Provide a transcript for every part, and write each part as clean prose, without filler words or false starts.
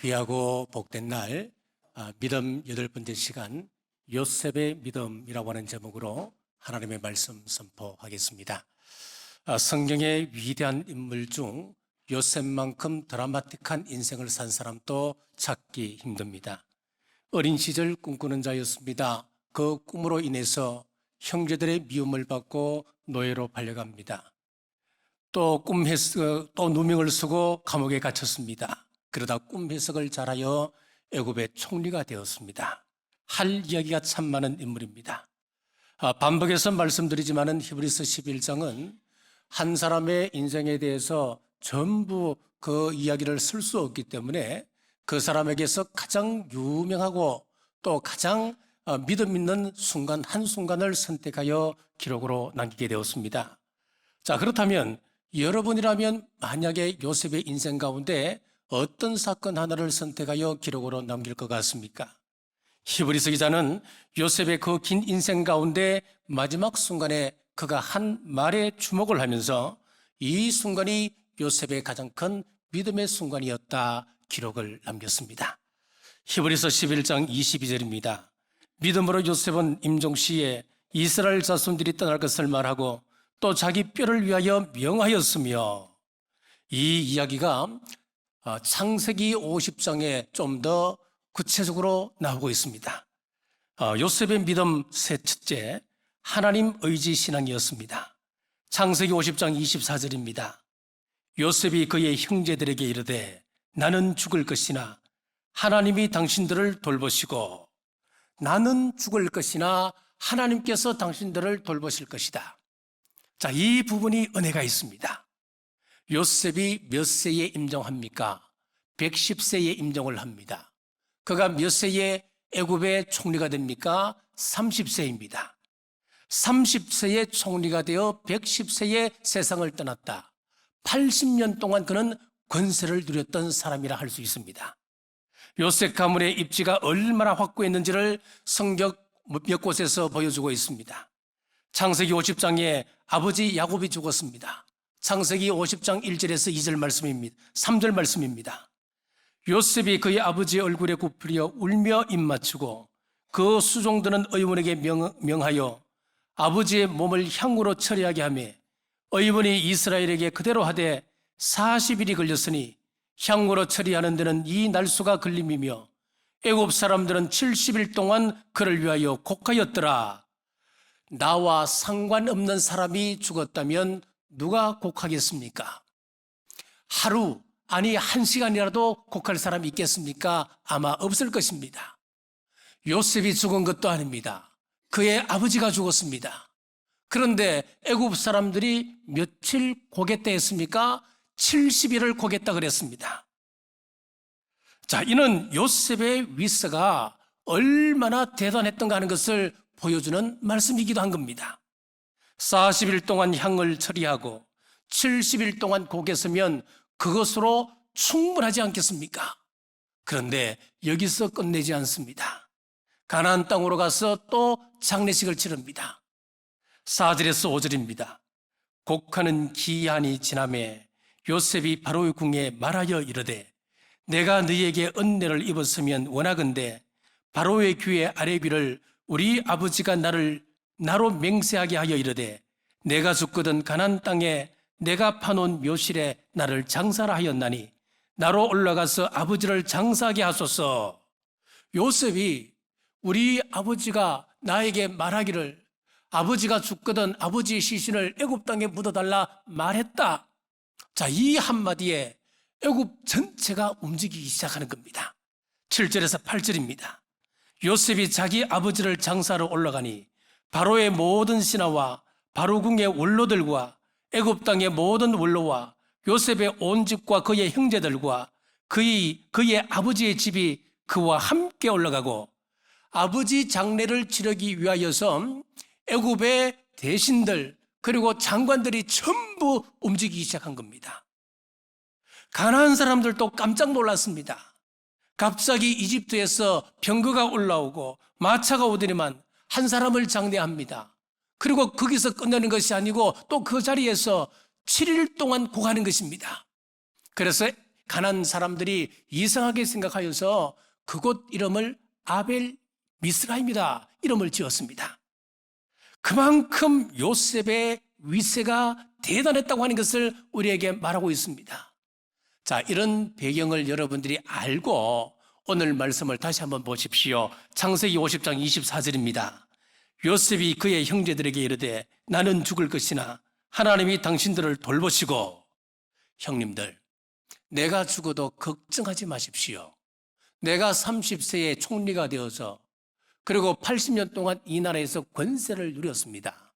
귀하고 복된 날 믿음 8번째 시간 요셉의 믿음이라고 하는 제목으로 하나님의 말씀 선포하겠습니다. 성경의 위대한 인물 중 요셉만큼 드라마틱한 인생을 산 사람도 찾기 힘듭니다. 어린 시절 꿈꾸는 자였습니다. 그 꿈으로 인해서 형제들의 미움을 받고 노예로 팔려갑니다. 또 누명을 쓰고 감옥에 갇혔습니다. 그러다 꿈 해석을 잘하여 애굽의 총리가 되었습니다. 할 이야기가 참 많은 인물입니다. 반복해서 말씀드리지만은 히브리서 11장은 한 사람의 인생에 대해서 전부 그 이야기를 쓸 수 없기 때문에 그 사람에게서 가장 유명하고 또 가장 믿음 있는 순간 한순간을 선택하여 기록으로 남기게 되었습니다. 자, 그렇다면 여러분이라면 만약에 요셉의 인생 가운데 어떤 사건 하나를 선택하여 기록으로 남길 것 같습니까? 히브리서 기자는 요셉의 그 긴 인생 가운데 마지막 순간에 그가 한 말에 주목을 하면서 이 순간이 요셉의 가장 큰 믿음의 순간이었다 기록을 남겼습니다. 히브리서 11장 22절입니다. 믿음으로 요셉은 임종시에 이스라엘 자손들이 떠날 것을 말하고 또 자기 뼈를 위하여 명하였으며, 이 이야기가 창세기 50장에 좀 더 구체적으로 나오고 있습니다. 요셉의 믿음 셋째, 하나님 의지 신앙이었습니다. 창세기 50장 24절입니다. 요셉이 그의 형제들에게 이르되 나는 죽을 것이나 하나님이 당신들을 돌보시고, 나는 죽을 것이나 하나님께서 당신들을 돌보실 것이다. 자, 이 부분이 은혜가 있습니다. 요셉이 몇 세에 임종합니까? 110세에 임종을 합니다. 그가 몇 세에 애굽의 총리가 됩니까? 30세입니다. 30세에 총리가 되어 110세에 세상을 떠났다. 80년 동안 그는 권세를 누렸던 사람이라 할 수 있습니다. 요셉 가문의 입지가 얼마나 확고했는지를 성경 몇 곳에서 보여주고 있습니다. 창세기 50장에 아버지 야곱이 죽었습니다. 창세기 50장 1절에서 2절 말씀입니다. 3절 말씀입니다. 요셉이 그의 아버지의 얼굴에 굽히려 울며 입맞추고 그 수종들은 의원에게 명하여 아버지의 몸을 향으로 처리하게 하며, 의원이 이스라엘에게 그대로 하되 40일이 걸렸으니 향으로 처리하는 데는 이 날수가 걸림이며 애굽 사람들은 70일 동안 그를 위하여 곡하였더라. 나와 상관없는 사람이 죽었다면 누가 곡하겠습니까? 하루, 아니 1시간이라도 곡할 사람이 있겠습니까? 아마 없을 것입니다. 요셉이 죽은 것도 아닙니다. 그의 아버지가 죽었습니다. 그런데 애굽 사람들이 며칠 고겠다 했습니까? 70일을 고겠다 그랬습니다. 자, 이는 요셉의 위서가 얼마나 대단했던가 하는 것을 보여주는 말씀이기도 한 겁니다. 40일 동안 향을 처리하고 70일 동안 고개 서면 그것으로 충분하지 않겠습니까? 그런데 여기서 끝내지 않습니다. 가나안 땅으로 가서 또 장례식을 치릅니다. 4절에서 5절입니다. 곡하는 기한이 지나매 요셉이 바로의 궁에 말하여 이르되 내가 너희에게 은혜를 입었으면 원하건대 바로의 귀의 아래귀를 우리 아버지가 나로 맹세하게 하여 이르되 내가 죽거든 가나안 땅에 내가 파놓은 묘실에 나를 장사라 하였나니 나로 올라가서 아버지를 장사하게 하소서. 요셉이 우리 아버지가 나에게 말하기를 아버지가 죽거든 아버지의 시신을 애굽 땅에 묻어달라 말했다. 자, 이 한마디에 애굽 전체가 움직이기 시작하는 겁니다. 7절에서 8절입니다. 요셉이 자기 아버지를 장사로 올라가니 바로의 모든 신하와 바로궁의 원로들과 애굽 땅의 모든 원로와 요셉의 온 집과 그의 형제들과 그의 아버지의 집이 그와 함께 올라가고 아버지 장례를 치르기 위하여서 애굽의 대신들 그리고 장관들이 전부 움직이기 시작한 겁니다. 가나안 사람들도 깜짝 놀랐습니다. 갑자기 이집트에서 병거가 올라오고 마차가 오더니만 한 사람을 장례합니다. 그리고 거기서 끝내는 것이 아니고 또 그 자리에서 7일 동안 고하는 것입니다. 그래서 가난 사람들이 이상하게 생각하여서 그곳 이름을 아벨 미스라입니다. 이름을 지었습니다. 그만큼 요셉의 위세가 대단했다고 하는 것을 우리에게 말하고 있습니다. 자, 이런 배경을 여러분들이 알고 오늘 말씀을 다시 한번 보십시오. 창세기 50장 24절입니다. 요셉이 그의 형제들에게 이르되 나는 죽을 것이나 하나님이 당신들을 돌보시고, 형님들, 내가 죽어도 걱정하지 마십시오. 내가 30세에 총리가 되어서 그리고 80년 동안 이 나라에서 권세를 누렸습니다.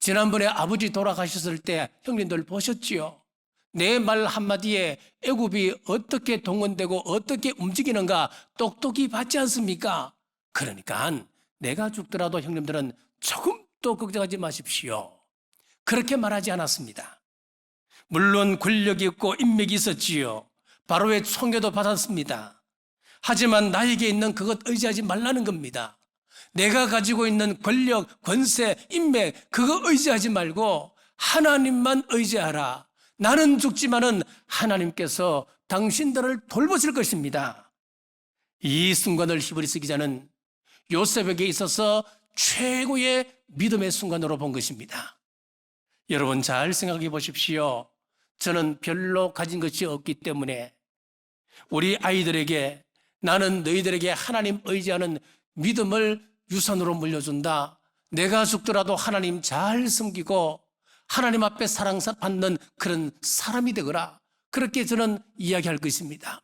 지난번에 아버지 돌아가셨을 때 형님들 보셨지요? 내 말 한마디에 애굽이 어떻게 동원되고 어떻게 움직이는가 똑똑히 봤지 않습니까? 그러니까 내가 죽더라도 형님들은 조금도 걱정하지 마십시오. 그렇게 말하지 않았습니다. 물론 권력이 있고 인맥이 있었지요. 바로의 총애도 받았습니다. 하지만 나에게 있는 그것 의지하지 말라는 겁니다. 내가 가지고 있는 권력, 권세, 인맥 그거 의지하지 말고 하나님만 의지하라. 나는 죽지만은 하나님께서 당신들을 돌보실 것입니다. 이 순간을 히브리서 기자는 요셉에게 있어서 최고의 믿음의 순간으로 본 것입니다. 여러분 잘 생각해 보십시오. 저는 별로 가진 것이 없기 때문에 우리 아이들에게 나는 너희들에게 하나님 의지하는 믿음을 유산으로 물려준다. 내가 죽더라도 하나님 잘 섬기고 하나님 앞에 사랑받는 그런 사람이 되거라. 그렇게 저는 이야기할 것입니다.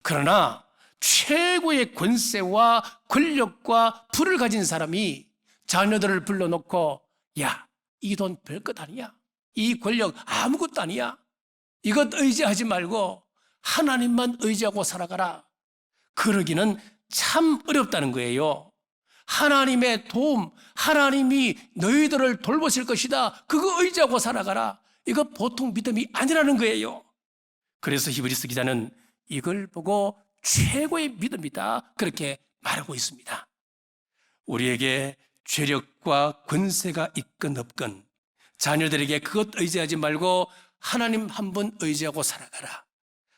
그러나 최고의 권세와 권력과 부를 가진 사람이 자녀들을 불러놓고 야, 이 돈 별것 아니야. 이 권력 아무것도 아니야. 이것 의지하지 말고 하나님만 의지하고 살아가라. 그러기는 참 어렵다는 거예요. 하나님의 도움, 하나님이 너희들을 돌보실 것이다. 그거 의지하고 살아가라. 이거 보통 믿음이 아니라는 거예요. 그래서 히브리서 기자는 이걸 보고 최고의 믿음이다. 그렇게 말하고 있습니다. 우리에게 죄력과 권세가 있건 없건 자녀들에게 그것 의지하지 말고 하나님 한 분 의지하고 살아가라.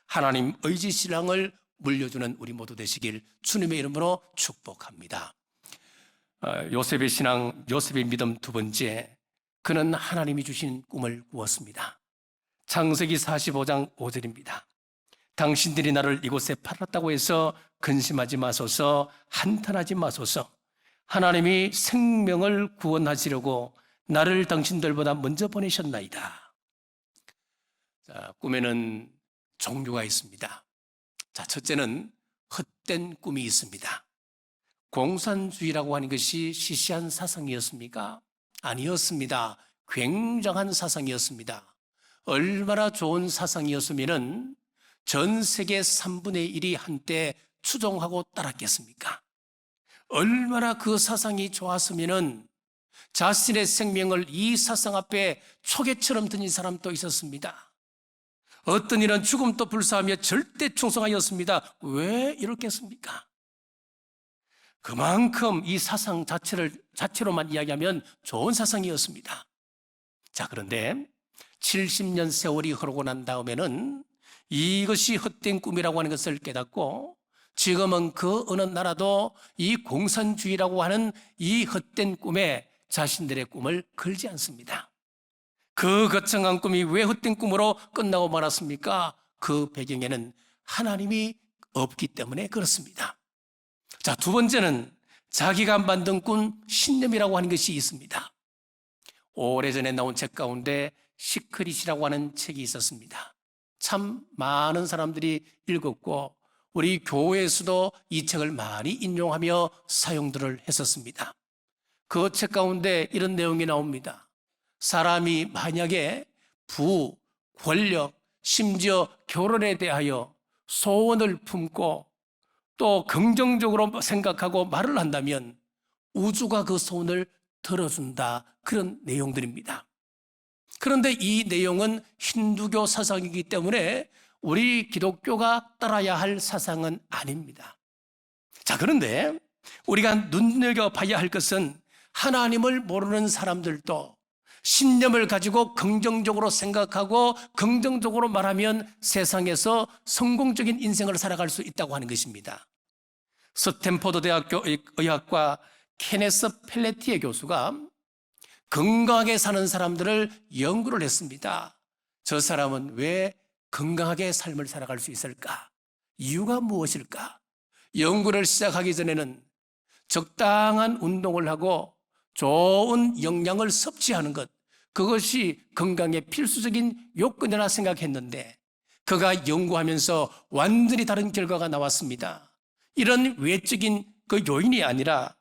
하나님 의지 신앙을 물려주는 우리 모두 되시길 주님의 이름으로 축복합니다. 요셉의 신앙, 요셉의 믿음 두 번째, 그는 하나님이 주신 꿈을 꾸었습니다. 창세기 45장 5절입니다. 당신들이 나를 이곳에 팔았다고 해서 근심하지 마소서, 한탄하지 마소서. 하나님이 생명을 구원하시려고 나를 당신들보다 먼저 보내셨나이다. 자, 꿈에는 종류가 있습니다. 자, 첫째는 헛된 꿈이 있습니다. 공산주의라고 하는 것이 시시한 사상이었습니까? 아니었습니다. 굉장한 사상이었습니다. 얼마나 좋은 사상이었으면 전 세계 3분의 1이 한때 추종하고 따랐겠습니까? 얼마나 그 사상이 좋았으면 자신의 생명을 이 사상 앞에 초계처럼 던진 사람도 있었습니다. 어떤 이는 죽음도 불사하며 절대 충성하였습니다. 왜 이렇겠습니까? 그만큼 이 사상 자체로만 이야기하면 좋은 사상이었습니다. 자, 그런데 70년 세월이 흐르고 난 다음에는 이것이 헛된 꿈이라고 하는 것을 깨닫고 지금은 그 어느 나라도 이 공산주의라고 하는 이 헛된 꿈에 자신들의 꿈을 걸지 않습니다. 그 거창한 꿈이 왜 헛된 꿈으로 끝나고 말았습니까? 그 배경에는 하나님이 없기 때문에 그렇습니다. 자, 두 번째는 자기가 만든 꿈 신념이라고 하는 것이 있습니다. 오래전에 나온 책 가운데 시크릿이라고 하는 책이 있었습니다. 참 많은 사람들이 읽었고 우리 교회에서도 이 책을 많이 인용하며 사용들을 했었습니다. 그 책 가운데 이런 내용이 나옵니다. 사람이 만약에 부, 권력, 심지어 결혼에 대하여 소원을 품고 또 긍정적으로 생각하고 말을 한다면 우주가 그 소원을 들어준다. 그런 내용들입니다. 그런데 이 내용은 힌두교 사상이기 때문에 우리 기독교가 따라야 할 사상은 아닙니다. 자, 그런데 우리가 눈여겨봐야 할 것은 하나님을 모르는 사람들도 신념을 가지고 긍정적으로 생각하고 긍정적으로 말하면 세상에서 성공적인 인생을 살아갈 수 있다고 하는 것입니다. 스탠포드 대학교 의학과 케네스 펠레티에 교수가 건강하게 사는 사람들을 연구를 했습니다. 저 사람은 왜 건강하게 삶을 살아갈 수 있을까? 이유가 무엇일까? 연구를 시작하기 전에는 적당한 운동을 하고 좋은 영양을 섭취하는 것, 그것이 건강의 필수적인 요건이라 생각했는데 그가 연구하면서 완전히 다른 결과가 나왔습니다. 이런 외적인 그 요인이 아니라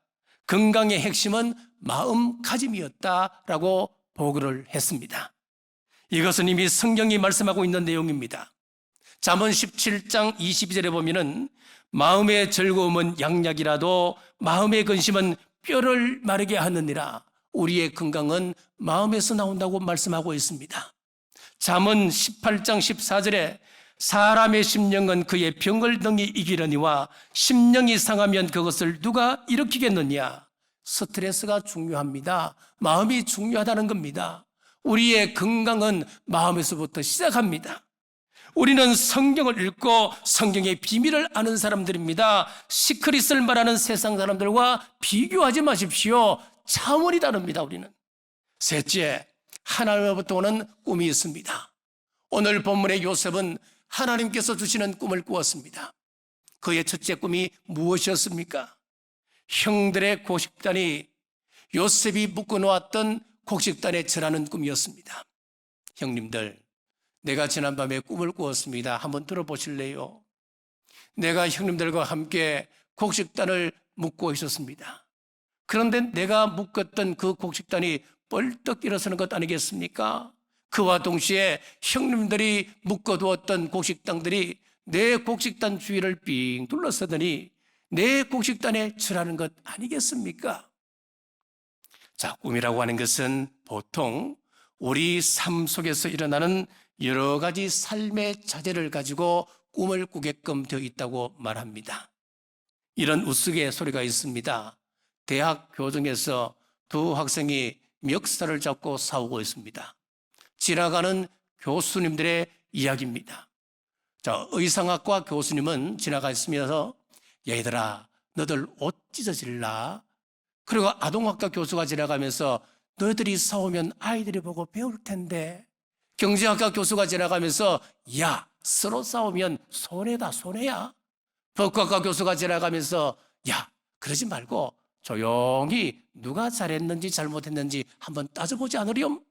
건강의 핵심은 마음가짐이었다라고 보고를 했습니다. 이것은 이미 성경이 말씀하고 있는 내용입니다. 잠언 17장 22절에 보면은 마음의 즐거움은 양약이라도 마음의 근심은 뼈를 마르게 하느니라. 우리의 건강은 마음에서 나온다고 말씀하고 있습니다. 잠언 18장 14절에 사람의 심령은 그의 병을 능히 이기려니와 심령이 상하면 그것을 누가 일으키겠느냐. 스트레스가 중요합니다. 마음이 중요하다는 겁니다. 우리의 건강은 마음에서부터 시작합니다. 우리는 성경을 읽고 성경의 비밀을 아는 사람들입니다. 시크릿을 말하는 세상 사람들과 비교하지 마십시오. 차원이 다릅니다. 우리는. 셋째, 하나님으로부터 오는 꿈이 있습니다. 오늘 본문의 요셉은 하나님께서 주시는 꿈을 꾸었습니다. 그의 첫째 꿈이 무엇이었습니까? 형들의 곡식단이 요셉이 묶어놓았던 곡식단에 절하는 꿈이었습니다. 형님들, 내가 지난밤에 꿈을 꾸었습니다. 한번 들어보실래요? 내가 형님들과 함께 곡식단을 묶고 있었습니다. 그런데 내가 묶었던 그 곡식단이 벌떡 일어서는 것 아니겠습니까? 그와 동시에 형님들이 묶어두었던 곡식단들이 내 곡식단 주위를 삥 둘러서더니 내 곡식단에 절하는 것 아니겠습니까? 자, 꿈이라고 하는 것은 보통 우리 삶 속에서 일어나는 여러 가지 삶의 자재를 가지고 꿈을 꾸게끔 되어 있다고 말합니다. 이런 우스갯소리가 있습니다. 대학 교정에서 두 학생이 멱살을 잡고 싸우고 있습니다. 지나가는 교수님들의 이야기입니다. 자, 의상학과 교수님은 지나가 있으면서 얘들아, 너들 옷 찢어질라. 그리고 아동학과 교수가 지나가면서 너희들이 싸우면 아이들이 보고 배울 텐데. 경제학과 교수가 지나가면서 야, 서로 싸우면 손해다, 손해야. 법학과 교수가 지나가면서 야, 그러지 말고 조용히 누가 잘했는지 잘못했는지 한번 따져보지 않으렴?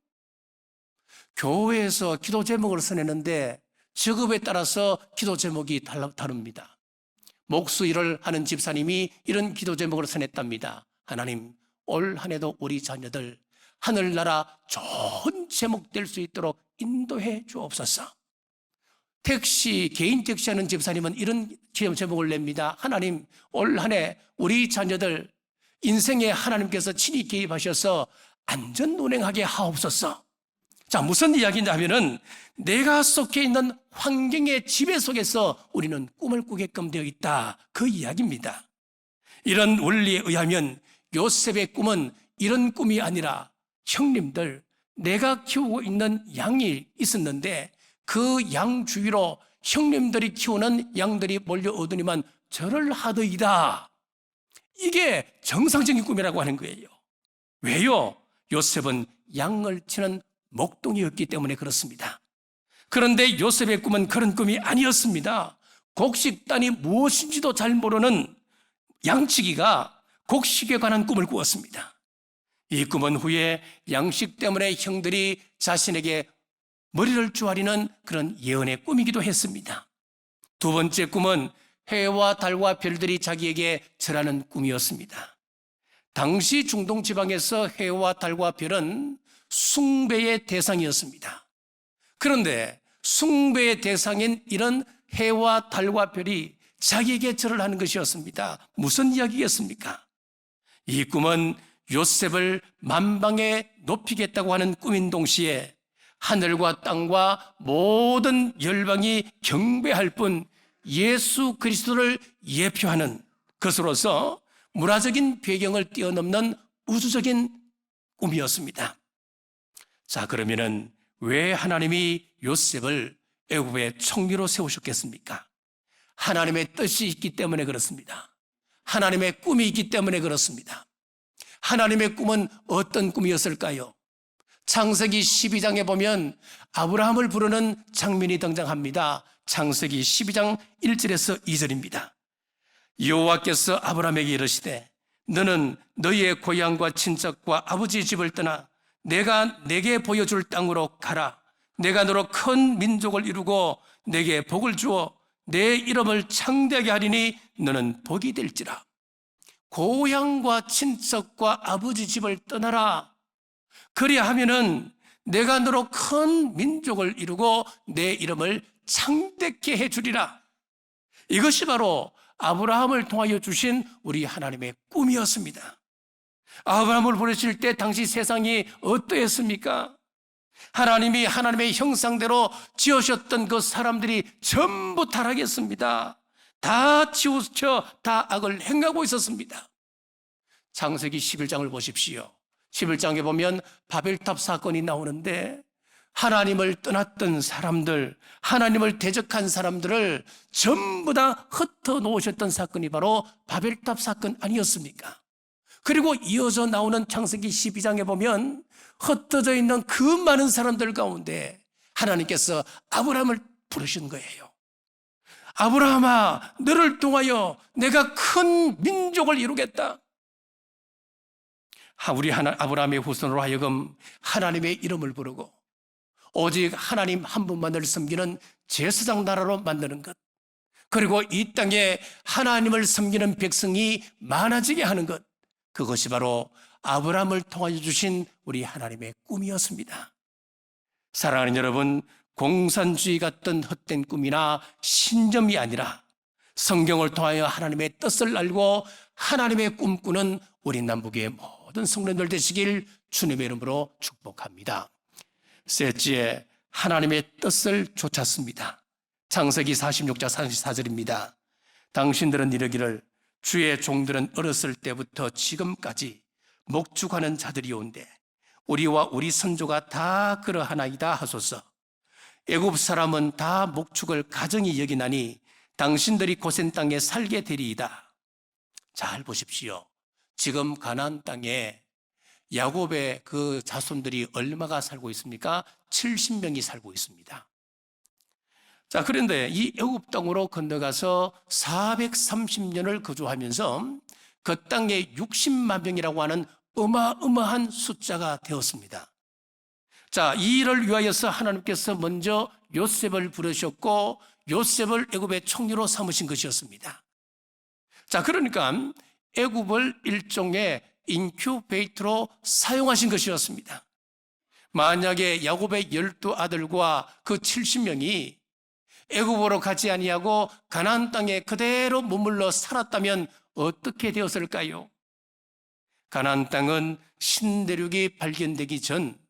교회에서 기도 제목을 써내는데 직업에 따라서 기도 제목이 다릅니다. 목수일을 하는 집사님이 이런 기도 제목을 써냈답니다. 하나님, 올 한 해도 우리 자녀들 하늘나라 좋은 제목 될 수 있도록 인도해 주옵소서. 개인 택시 하는 집사님은 이런 제목을 냅니다. 하나님, 올 한 해 우리 자녀들 인생에 하나님께서 친히 개입하셔서 안전 운행하게 하옵소서. 자, 무슨 이야기냐면은 내가 속해 있는 환경의 지배 속에서 우리는 꿈을 꾸게끔 되어 있다. 그 이야기입니다. 이런 원리에 의하면 요셉의 꿈은 이런 꿈이 아니라 형님들, 내가 키우고 있는 양이 있었는데 그 양 주위로 형님들이 키우는 양들이 몰려오더니만 절을 하더이다. 이게 정상적인 꿈이라고 하는 거예요. 왜요? 요셉은 양을 치는 목동이었기 때문에 그렇습니다. 그런데 요셉의 꿈은 그런 꿈이 아니었습니다. 곡식단이 무엇인지도 잘 모르는 양치기가 곡식에 관한 꿈을 꾸었습니다. 이 꿈은 후에 양식 때문에 형들이 자신에게 머리를 조아리는 그런 예언의 꿈이기도 했습니다. 두 번째 꿈은 해와 달과 별들이 자기에게 절하는 꿈이었습니다. 당시 중동 지방에서 해와 달과 별은 숭배의 대상이었습니다. 그런데 숭배의 대상인 이런 해와 달과 별이 자기에게 절을 하는 것이었습니다. 무슨 이야기겠습니까? 이 꿈은 요셉을 만방에 높이겠다고 하는 꿈인 동시에 하늘과 땅과 모든 열방이 경배할 뿐 예수 그리스도를 예표하는 것으로서 문화적인 배경을 뛰어넘는 우주적인 꿈이었습니다. 자, 그러면은 왜 하나님이 요셉을 애굽의 총리로 세우셨겠습니까? 하나님의 뜻이 있기 때문에 그렇습니다. 하나님의 꿈이 있기 때문에 그렇습니다. 하나님의 꿈은 어떤 꿈이었을까요? 창세기 12장에 보면 아브라함을 부르는 장면이 등장합니다. 창세기 12장 1절에서 2절입니다. 여호와께서 아브라함에게 이르시되 너는 너희의 고향과 친척과 아버지 집을 떠나 내가 내게 보여줄 땅으로 가라. 내가 너로 큰 민족을 이루고 내게 복을 주어 내 이름을 창대하게 하리니 너는 복이 될지라. 고향과 친척과 아버지 집을 떠나라. 그리하면은 내가 너로 큰 민족을 이루고 내 이름을 창대케 해주리라. 이것이 바로 아브라함을 통하여 주신 우리 하나님의 꿈이었습니다. 아브라함을 부르실 때 당시 세상이 어떠했습니까? 하나님이 하나님의 형상대로 지으셨던 그 사람들이 전부 타락했습니다. 다 치우쳐 다 악을 행하고 있었습니다. 창세기 11장을 보십시오. 11장에 보면 바벨탑 사건이 나오는데 하나님을 떠났던 사람들, 하나님을 대적한 사람들을 전부 다 흩어놓으셨던 사건이 바로 바벨탑 사건 아니었습니까? 그리고 이어져 나오는 창세기 12장에 보면 흩어져 있는 그 많은 사람들 가운데 하나님께서 아브라함을 부르신 거예요. 아브라함아, 너를 통하여 내가 큰 민족을 이루겠다. 우리 아브라함의 후손으로 하여금 하나님의 이름을 부르고 오직 하나님 한 분만을 섬기는 제사장 나라로 만드는 것, 그리고 이 땅에 하나님을 섬기는 백성이 많아지게 하는 것, 그것이 바로 아브라함을 통하여 주신 우리 하나님의 꿈이었습니다. 사랑하는 여러분, 공산주의 같은 헛된 꿈이나 신념이 아니라 성경을 통하여 하나님의 뜻을 알고 하나님의 꿈꾸는 우리 남북의 모든 성도님들 되시길 주님의 이름으로 축복합니다. 셋째, 하나님의 뜻을 쫓았습니다. 창세기 46장 34절입니다. 당신들은 이르기를 주의 종들은 어렸을 때부터 지금까지 목축하는 자들이온데 우리와 우리 선조가 다 그러하나이다 하소서. 애굽 사람은 다 목축을 가정히 여기나니 당신들이 고센 땅에 살게 되리이다. 잘 보십시오. 지금 가나안 땅에 야곱의 그 자손들이 얼마가 살고 있습니까? 70명이 살고 있습니다. 자, 그런데 이 애굽 땅으로 건너가서 430년을 거주하면서 그 땅에 60만 명이라고 하는 어마어마한 숫자가 되었습니다. 자, 이 일을 위하여서 하나님께서 먼저 요셉을 부르셨고 요셉을 애굽의 총리로 삼으신 것이었습니다. 자, 그러니까 애굽을 일종의 인큐베이터로 사용하신 것이었습니다. 만약에 야곱의 12아들과 그 70명이 애굽으로 가지 아니하고 가나안 땅에 그대로 머물러 살았다면 어떻게 되었을까요? 가나안 땅은 신대륙이 발견되기 전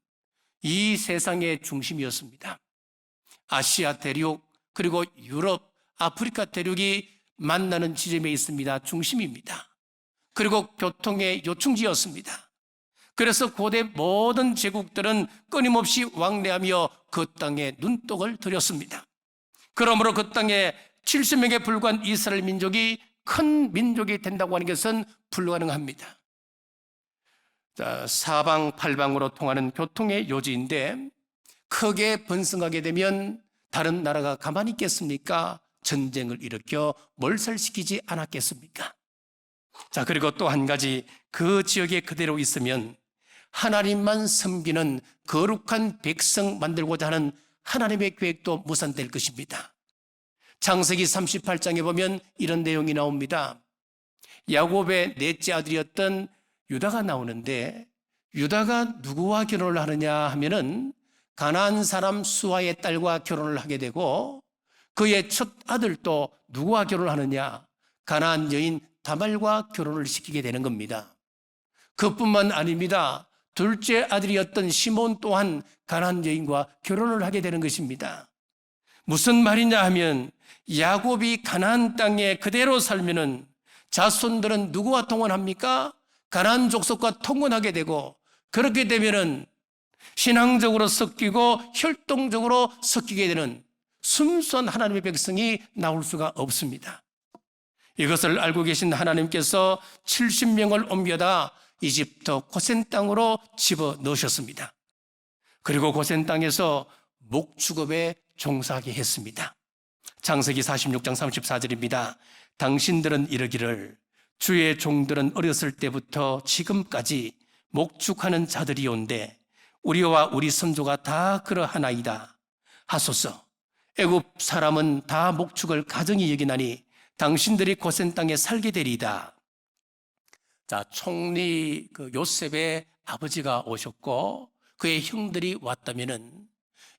이 세상의 중심이었습니다. 아시아 대륙, 그리고 유럽, 아프리카 대륙이 만나는 지점에 있습니다. 중심입니다. 그리고 교통의 요충지였습니다. 그래서 고대 모든 제국들은 끊임없이 왕래하며 그 땅에 눈독을 들였습니다. 그러므로 그 땅에 70명에 불과한 이스라엘 민족이 큰 민족이 된다고 하는 것은 불가능합니다. 자, 사방팔방으로 통하는 교통의 요지인데 크게 번성하게 되면 다른 나라가 가만히 있겠습니까? 전쟁을 일으켜 몰살시키지 않았겠습니까? 자, 그리고 또 한 가지, 그 지역에 그대로 있으면 하나님만 섬기는 거룩한 백성 만들고자 하는 하나님의 계획도 무산될 것입니다. 창세기 38장에 보면 이런 내용이 나옵니다. 야곱의 넷째 아들이었던 유다가 나오는데 유다가 누구와 결혼을 하느냐 하면은 가나안 사람 수아의 딸과 결혼을 하게 되고 그의 첫 아들도 누구와 결혼을 하느냐? 가나안 여인 다말과 결혼을 시키게 되는 겁니다. 그뿐만 아닙니다. 둘째 아들이었던 시몬 또한 가나안 여인과 결혼을 하게 되는 것입니다. 무슨 말이냐 하면 야곱이 가나안 땅에 그대로 살면은 자손들은 누구와 통혼합니까? 가나안 족속과 통혼하게 되고 그렇게 되면은 신앙적으로 섞이고 혈통적으로 섞이게 되는 순수한 하나님의 백성이 나올 수가 없습니다. 이것을 알고 계신 하나님께서 70명을 옮겨다 이집트 고센 땅으로 집어넣으셨습니다. 그리고 고센 땅에서 목축업에 종사하게 했습니다. 창세기 46장 34절입니다. 당신들은 이르기를 주의 종들은 어렸을 때부터 지금까지 목축하는 자들이온데 우리와 우리 선조가 다 그러하나이다 하소서. 애굽 사람은 다 목축을 가정히 여기나니 당신들이 고센 땅에 살게 되리이다. 자, 총리 요셉의 아버지가 오셨고 그의 형들이 왔다면은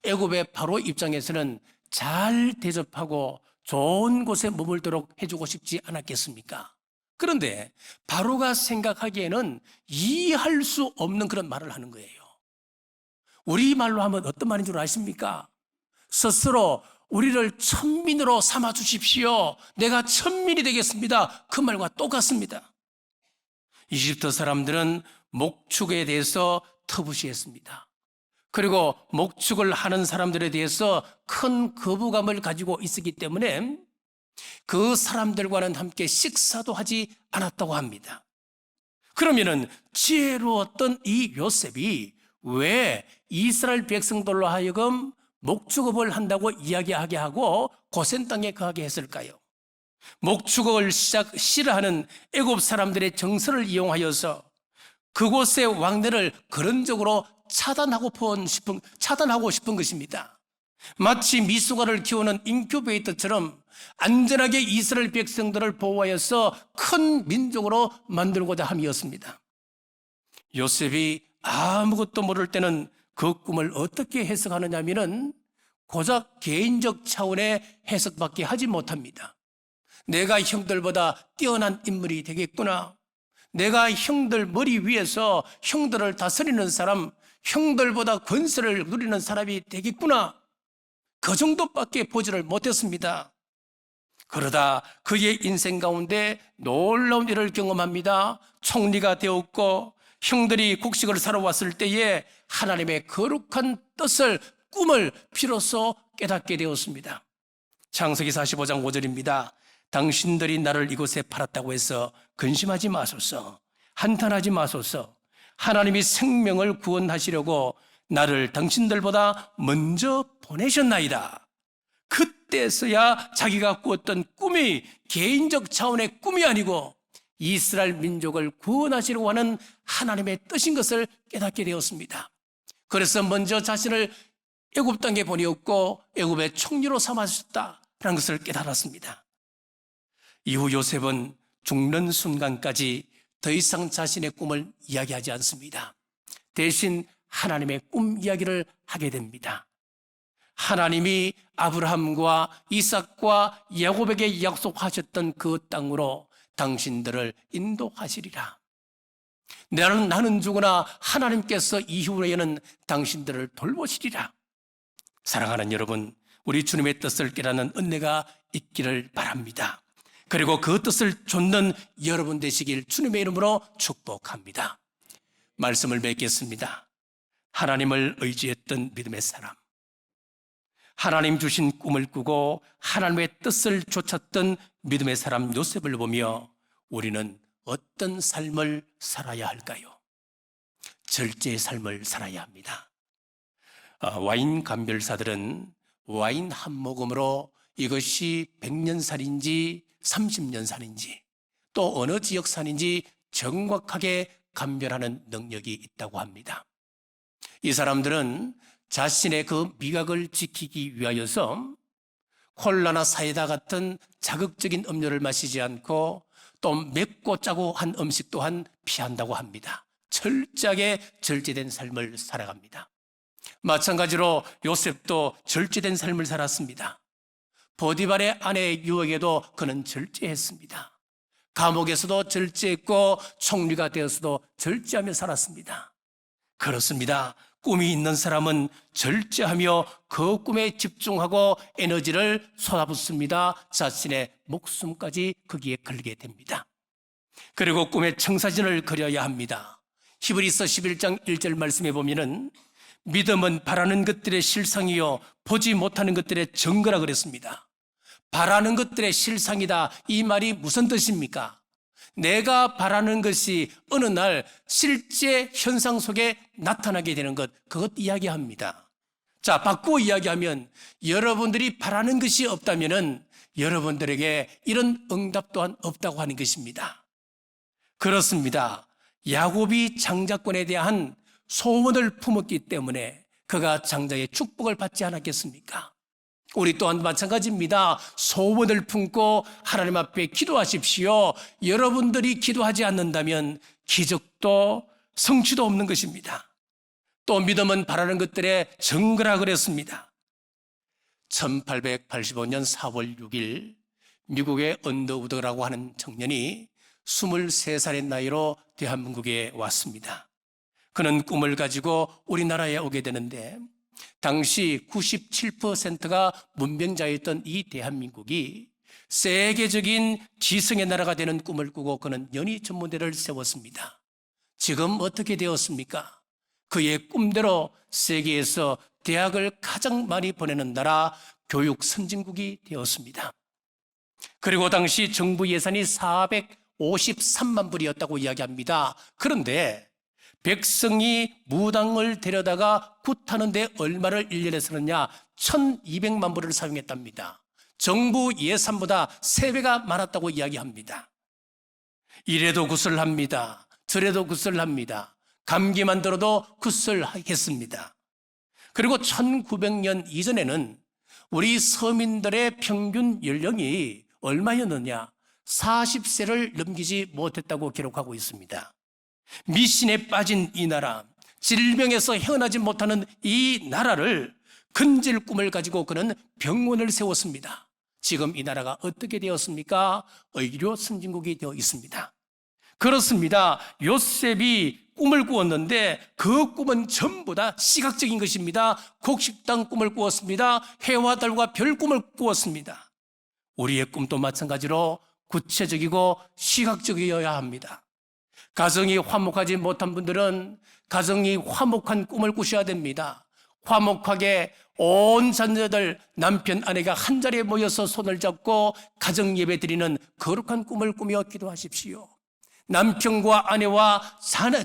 애굽의 바로 입장에서는 잘 대접하고 좋은 곳에 머물도록 해주고 싶지 않았겠습니까? 그런데 바로가 생각하기에는 이해할 수 없는 그런 말을 하는 거예요. 우리말로 하면 어떤 말인 줄 아십니까? 스스로 우리를 천민으로 삼아 주십시오. 내가 천민이 되겠습니다. 그 말과 똑같습니다. 이집트 사람들은 목축에 대해서 터부시했습니다. 그리고 목축을 하는 사람들에 대해서 큰 거부감을 가지고 있었기 때문에 그 사람들과는 함께 식사도 하지 않았다고 합니다. 그러면은 지혜로웠던 이 요셉이 왜 이스라엘 백성들로 하여금 목축업을 한다고 이야기하게 하고 고센 땅에 거하게 했을까요? 목축업을 싫어하는 애굽 사람들의 정서를 이용하여서 그곳의 왕래를 근원적으로 차단하고 싶은 것입니다. 마치 미숙아를 키우는 인큐베이터처럼 안전하게 이스라엘 백성들을 보호하여서 큰 민족으로 만들고자 함이었습니다. 요셉이 아무것도 모를 때는 그 꿈을 어떻게 해석하느냐 하면은 고작 개인적 차원의 해석밖에 하지 못합니다. 내가 형들보다 뛰어난 인물이 되겠구나. 내가 형들 머리 위에서 형들을 다스리는 사람, 형들보다 권세를 누리는 사람이 되겠구나. 그 정도밖에 보지를 못했습니다. 그러다 그의 인생 가운데 놀라운 일을 경험합니다. 총리가 되었고 형들이 곡식을 사러 왔을 때에 하나님의 거룩한 뜻을, 꿈을 비로소 깨닫게 되었습니다. 창세기 45장 5절입니다. 당신들이 나를 이곳에 팔았다고 해서 근심하지 마소서. 한탄하지 마소서. 하나님이 생명을 구원하시려고 나를 당신들보다 먼저 보내셨나이다. 그때서야 자기가 꾸었던 꿈이 개인적 차원의 꿈이 아니고 이스라엘 민족을 구원하시려고 하는 하나님의 뜻인 것을 깨닫게 되었습니다. 그래서 먼저 자신을 애굽 땅에 보내었고 애굽의 총리로 삼으셨다라는 것을 깨달았습니다. 이후 요셉은 죽는 순간까지 더 이상 자신의 꿈을 이야기하지 않습니다. 대신 하나님의 꿈 이야기를 하게 됩니다. 하나님이 아브라함과 이삭과 야곱에게 약속하셨던 그 땅으로 당신들을 인도하시리라. 나는 죽으나 하나님께서 이후에는 당신들을 돌보시리라. 사랑하는 여러분, 우리 주님의 뜻을 깨닫는 은혜가 있기를 바랍니다. 그리고 그 뜻을 좇는 여러분 되시길 주님의 이름으로 축복합니다. 말씀을 맺겠습니다. 하나님을 의지했던 믿음의 사람, 하나님 주신 꿈을 꾸고 하나님의 뜻을 좇았던 믿음의 사람 요셉을 보며 우리는 어떤 삶을 살아야 할까요? 절제의 삶을 살아야 합니다. 와인 감별사들은 와인 한 모금으로 이것이 100년산인지 30년산인지 또 어느 지역산인지 정확하게 감별하는 능력이 있다고 합니다. 이 사람들은 자신의 그 미각을 지키기 위하여서 콜라나 사이다 같은 자극적인 음료를 마시지 않고 또 맵고 짜고 한 음식 또한 피한다고 합니다. 철저하게 절제된 삶을 살아갑니다. 마찬가지로 요셉도 절제된 삶을 살았습니다. 보디발의 아내의 유혹에도 그는 절제했습니다. 감옥에서도 절제했고 총리가 되어서도 절제하며 살았습니다. 그렇습니다. 꿈이 있는 사람은 절제하며 그 꿈에 집중하고 에너지를 쏟아붓습니다. 자신의 목숨까지 거기에 걸게 됩니다. 그리고 꿈의 청사진을 그려야 합니다. 히브리서 11장 1절 말씀에 보면은 믿음은 바라는 것들의 실상이요 보지 못하는 것들의 증거라 그랬습니다. 바라는 것들의 실상이다. 이 말이 무슨 뜻입니까? 내가 바라는 것이 어느 날 실제 현상 속에 나타나게 되는 것, 그것 이야기합니다. 자, 바꾸어 이야기하면 여러분들이 바라는 것이 없다면 여러분들에게 이런 응답 또한 없다고 하는 것입니다. 그렇습니다. 야곱이 장자권에 대한 소원을 품었기 때문에 그가 장자의 축복을 받지 않았겠습니까? 우리 또한 마찬가지입니다. 소원을 품고 하나님 앞에 기도하십시오. 여러분들이 기도하지 않는다면 기적도 성취도 없는 것입니다. 또 믿음은 바라는 것들의 증거라 그랬습니다. 1885년 4월 6일 미국의 언더우드라고 하는 청년이 23살의 나이로 대한민국에 왔습니다. 그는 꿈을 가지고 우리나라에 오게 되는데 당시 97%가 문명자였던 이 대한민국이 세계적인 지성의 나라가 되는 꿈을 꾸고 그는 연희 전문대를 세웠습니다. 지금 어떻게 되었습니까? 그의 꿈대로 세계에서 대학을 가장 많이 보내는 나라, 교육 선진국이 되었습니다. 그리고 당시 정부 예산이 453만 불이었다고 이야기합니다. 그런데 백성이 무당을 데려다가 굿하는데 얼마를 1년에 쓰느냐? 1200만 불을 사용했답니다. 정부 예산보다 3배가 많았다고 이야기합니다. 이래도 굿을 합니다. 저래도 굿을 합니다. 감기만 들어도 굿을 했습니다. 그리고 1900년 이전에는 우리 서민들의 평균 연령이 얼마였느냐? 40세를 넘기지 못했다고 기록하고 있습니다. 미신에 빠진 이 나라, 질병에서 헤어나지 못하는 이 나라를 건질 꿈을 가지고 그는 병원을 세웠습니다. 지금 이 나라가 어떻게 되었습니까? 의료 선진국이 되어 있습니다. 그렇습니다. 요셉이 꿈을 꾸었는데 그 꿈은 전부 다 시각적인 것입니다. 곡식당 꿈을 꾸었습니다. 해와 달과 별 꿈을 꾸었습니다. 우리의 꿈도 마찬가지로 구체적이고 시각적이어야 합니다. 가정이 화목하지 못한 분들은 가정이 화목한 꿈을 꾸셔야 됩니다. 화목하게 온 자녀들, 남편, 아내가 한 자리에 모여서 손을 잡고 가정 예배 드리는 거룩한 꿈을 꾸며 기도하십시오. 남편과 아내와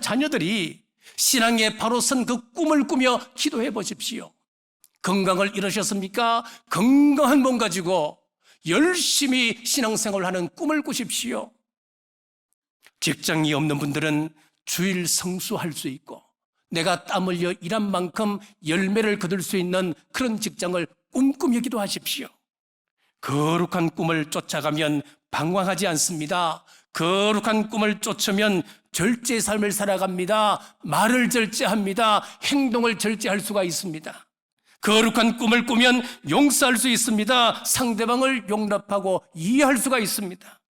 자녀들이 신앙에 바로 선 그 꿈을 꾸며 기도해 보십시오. 건강을 잃으셨습니까? 건강한 몸 가지고 열심히 신앙생활을 하는 꿈을 꾸십시오. 직장이 없는 분들은 주일 성수할 수 있고 내가 땀 흘려 일한 만큼 열매를 거둘 수 있는 그런 직장을 꿈꾸며 기도하십시오. 거룩한 꿈을 쫓아가면 방황하지 않습니다. 거룩한 꿈을 쫓으면 절제의 삶을 살아갑니다. 말을 절제합니다. 행동을 절제할 수가 있습니다. 거룩한 꿈을 꾸면 용서할 수 있습니다. 상대방을 용납하고 이해할 수가 있습니다.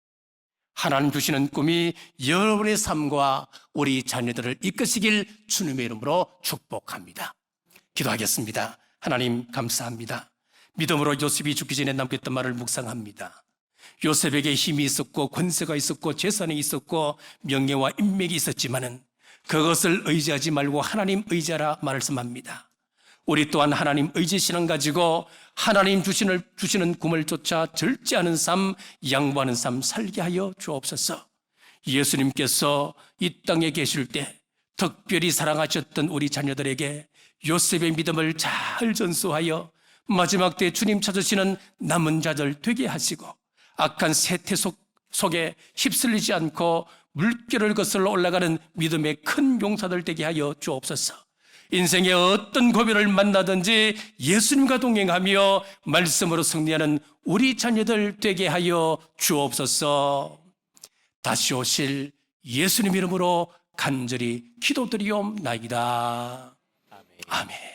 하나님 주시는 꿈이 여러분의 삶과 우리 자녀들을 이끄시길 주님의 이름으로 축복합니다. 기도하겠습니다. 하나님 감사합니다. 믿음으로 요셉이 죽기 전에 남겼던 말을 묵상합니다. 요셉에게 힘이 있었고 권세가 있었고 재산이 있었고 명예와 인맥이 있었지만은 그것을 의지하지 말고 하나님 의지하라 말씀합니다. 우리 또한 하나님 의지 신앙 가지고 하나님 주시는 꿈을 쫓아 절제하는 삶, 양보하는 삶 살게 하여 주옵소서. 예수님께서 이 땅에 계실 때 특별히 사랑하셨던 우리 자녀들에게 요셉의 믿음을 잘 전수하여 마지막 때 주님 찾으시는 남은 자들 되게 하시고 악한 세태 속에 휩쓸리지 않고 물결을 거슬러 올라가는 믿음의 큰 용사들 되게 하여 주옵소서. 인생의 어떤 고비를 만나든지 예수님과 동행하며 말씀으로 승리하는 우리 자녀들 되게 하여 주옵소서. 다시 오실 예수님 이름으로 간절히 기도드리옵나이다. 아멘.